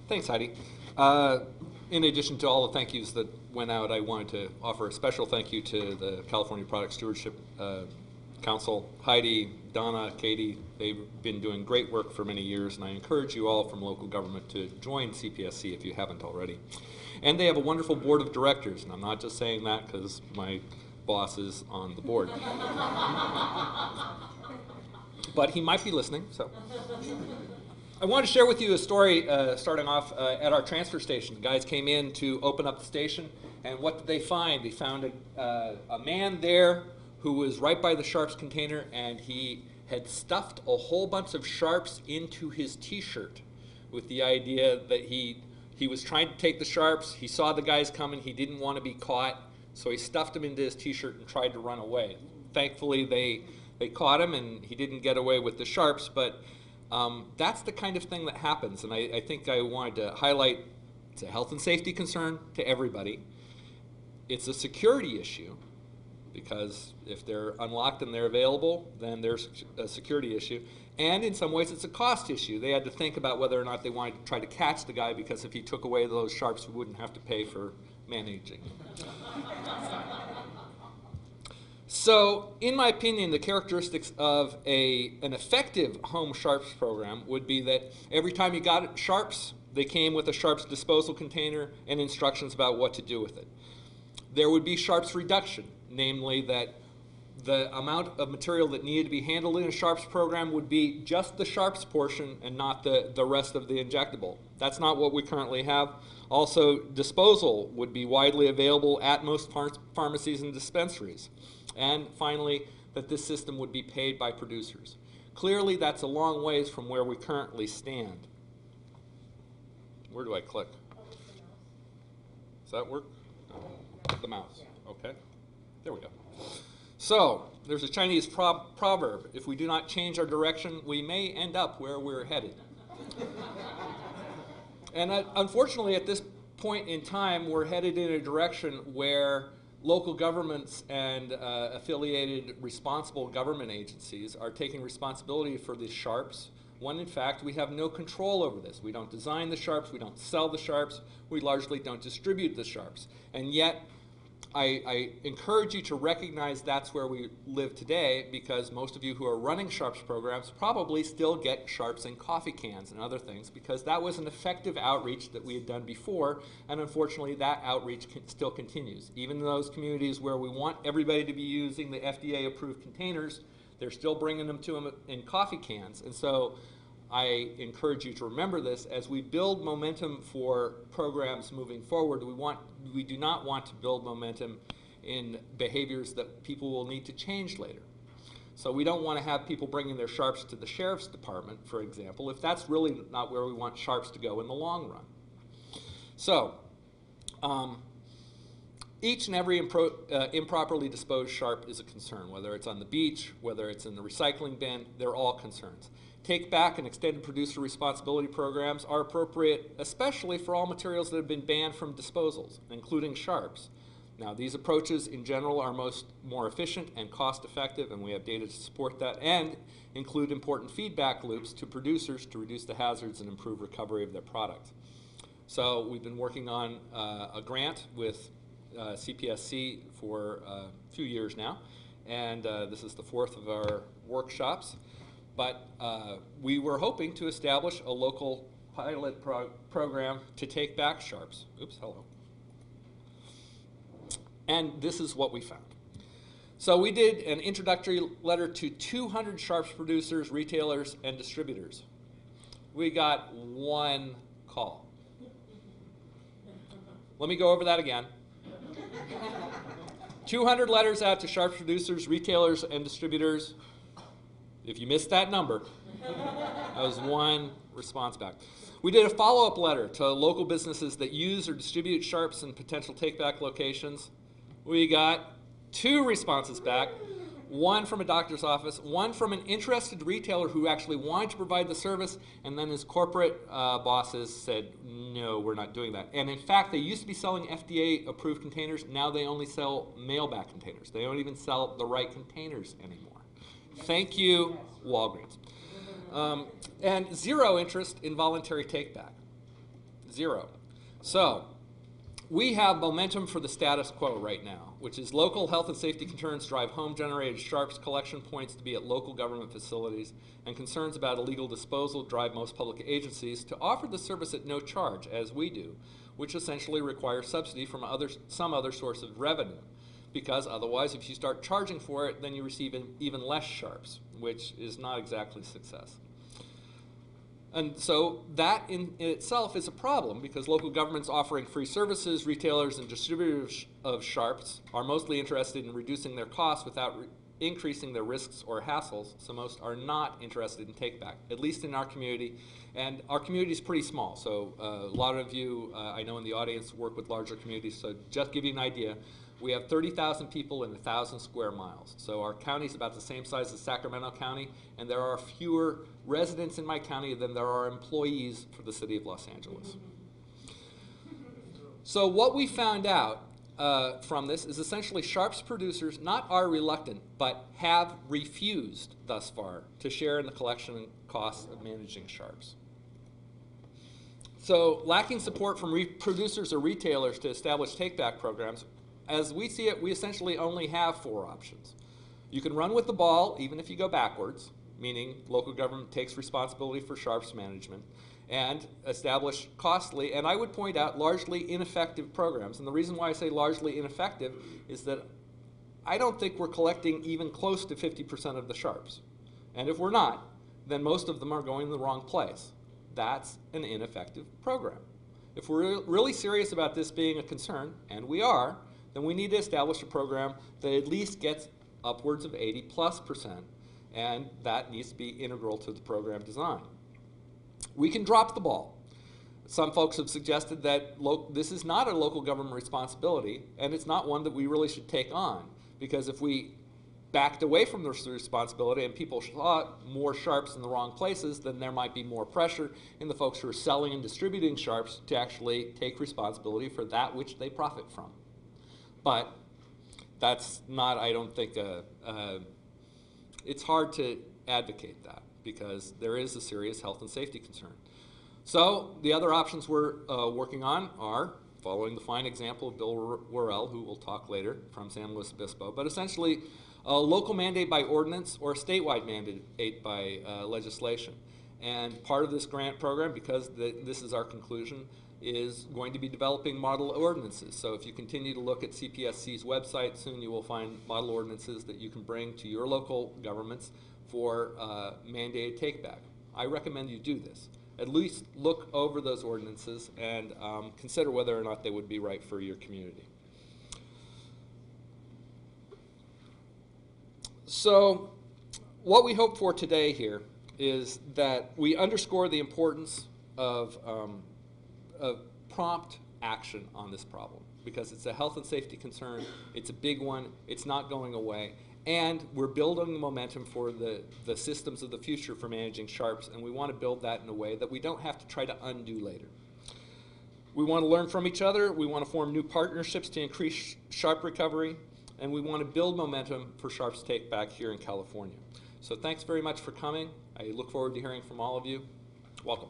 Thanks, Heidi. In addition to all the thank yous that went out, I wanted to offer a special thank you to the California Product Stewardship Council. Heidi, Donna, Katie, they've been doing great work for many years, and I encourage you all from local government to join CPSC if you haven't already. And they have a wonderful board of directors, and I'm not just saying that because my boss is on the board. But he might be listening, so. I want to share with you a story starting off at our transfer station. The guys came in to open up the station, and what did they find? They found a man there who was right by the sharps container, and he had stuffed a whole bunch of sharps into his t-shirt with the idea that he was trying to take the sharps. He saw the guys coming. He didn't want to be caught, so he stuffed them into his t-shirt and tried to run away. Thankfully, they caught him, and he didn't get away with the sharps, but that's the kind of thing that happens, and I think I wanted to highlight it's a health and safety concern to everybody. It's a security issue, because if they're unlocked and they're available, then there's a security issue. And in some ways, it's a cost issue. They had to think about whether or not they wanted to try to catch the guy, because if he took away those sharps, we wouldn't have to pay for managing. So, in my opinion, the characteristics of an effective home sharps program would be that every time you got sharps, they came with a sharps disposal container and instructions about what to do with it. There would be sharps reduction, namely that the amount of material that needed to be handled in a sharps program would be just the sharps portion and not the rest of the injectable. That's not what we currently have. Also, disposal would be widely available at most pharmacies and dispensaries. And finally, that this system would be paid by producers. Clearly, that's a long ways from where we currently stand. Where do I click? Does that work? No. The mouse. Okay. There we go. So, there's a Chinese proverb. If we do not change our direction, we may end up where we're headed. And unfortunately, at this point in time, we're headed in a direction where local governments and affiliated responsible government agencies are taking responsibility for these sharps, when in fact we have no control over this. We don't design the sharps, we don't sell the sharps, we largely don't distribute the sharps. And yet, I encourage you to recognize that's where we live today, because most of you who are running sharps programs probably still get sharps in coffee cans and other things, because that was an effective outreach that we had done before, and unfortunately that outreach still continues. Even in those communities where we want everybody to be using the FDA-approved containers, they're still bringing them to them in coffee cans. And so I encourage you to remember this as we build momentum for programs moving forward. We do not want to build momentum in behaviors that people will need to change later. So we don't want to have people bringing their sharps to the sheriff's department, for example, if that's really not where we want sharps to go in the long run. So each and every improperly disposed sharp is a concern, whether it's on the beach, whether it's in the recycling bin, they're all concerns. Take back and extended producer responsibility programs are appropriate, especially for all materials that have been banned from disposals, including sharps. Now, these approaches in general are more efficient and cost effective, and we have data to support that, and include important feedback loops to producers to reduce the hazards and improve recovery of their product. So we've been working on a grant with CPSC for a few years now, and this is the fourth of our workshops. But we were hoping to establish a local pilot program to take back sharps. Oops, hello. And this is what we found. So we did an introductory letter to 200 sharps producers, retailers, and distributors. We got one call. Let me go over that again. 200 letters out to sharps producers, retailers, and distributors. If you missed that number, that was one response back. We did a follow-up letter to local businesses that use or distribute sharps in potential take-back locations. We got 2 responses back, one from a doctor's office, one from an interested retailer who actually wanted to provide the service, and then his corporate bosses said, no, we're not doing that. And in fact, they used to be selling FDA-approved containers. Now they only sell mail-back containers. They don't even sell the right containers anymore. Thank you, Walgreens. And 0 interest in voluntary take-back. 0. So we have momentum for the status quo right now, which is local health and safety concerns drive home-generated sharps collection points to be at local government facilities, and concerns about illegal disposal drive most public agencies to offer the service at no charge, as we do, which essentially requires subsidy from some other source of revenue. Because otherwise, if you start charging for it, then you receive even less sharps, which is not exactly success. And so that in itself is a problem, because local governments offering free services, retailers and distributors of sharps are mostly interested in reducing their costs without increasing their risks or hassles, so most are not interested in take-back, at least in our community. And our community is pretty small, so a lot of you, I know in the audience, work with larger communities, so just to give you an idea, we have 30,000 people in 1,000 square miles. So our county is about the same size as Sacramento County, and there are fewer residents in my county than there are employees for the city of Los Angeles. So what we found out from this is essentially sharps producers not are reluctant, but have refused thus far to share in the collection costs of managing sharps. So lacking support from producers or retailers to establish take-back programs, as we see it, we essentially only have 4 options. You can run with the ball even if you go backwards, meaning local government takes responsibility for sharps management, and establish costly, and I would point out largely ineffective programs. And the reason why I say largely ineffective is that I don't think we're collecting even close to 50% of the sharps. And if we're not, then most of them are going in the wrong place. That's an ineffective program. If we're really serious about this being a concern, and we are, then we need to establish a program that at least gets upwards of 80+%, and that needs to be integral to the program design. We can drop the ball. Some folks have suggested that this is not a local government responsibility, and it's not one that we really should take on, because if we backed away from this responsibility and people saw more sharps in the wrong places, then there might be more pressure in the folks who are selling and distributing sharps to actually take responsibility for that which they profit from. But that's not, I don't think, it's hard to advocate that because there is a serious health and safety concern. So the other options we're working on are following the fine example of Bill Worrell, who will talk later, from San Luis Obispo, but essentially a local mandate by ordinance or a statewide mandate by legislation. And part of this grant program, because this is our conclusion, is going to be developing model ordinances. So if you continue to look at CPSC's website, soon you will find model ordinances that you can bring to your local governments for mandated take-back. I recommend you do this. At least look over those ordinances and consider whether or not they would be right for your community. So what we hope for today here is that we underscore the importance of prompt action on this problem, because it's a health and safety concern, it's a big one, it's not going away, and we're building momentum for the systems of the future for managing sharps, and we want to build that in a way that we don't have to try to undo later. We want to learn from each other, we want to form new partnerships to increase sharp recovery, and we want to build momentum for sharps take back here in California. So thanks very much for coming. I look forward to hearing from all of you. Welcome.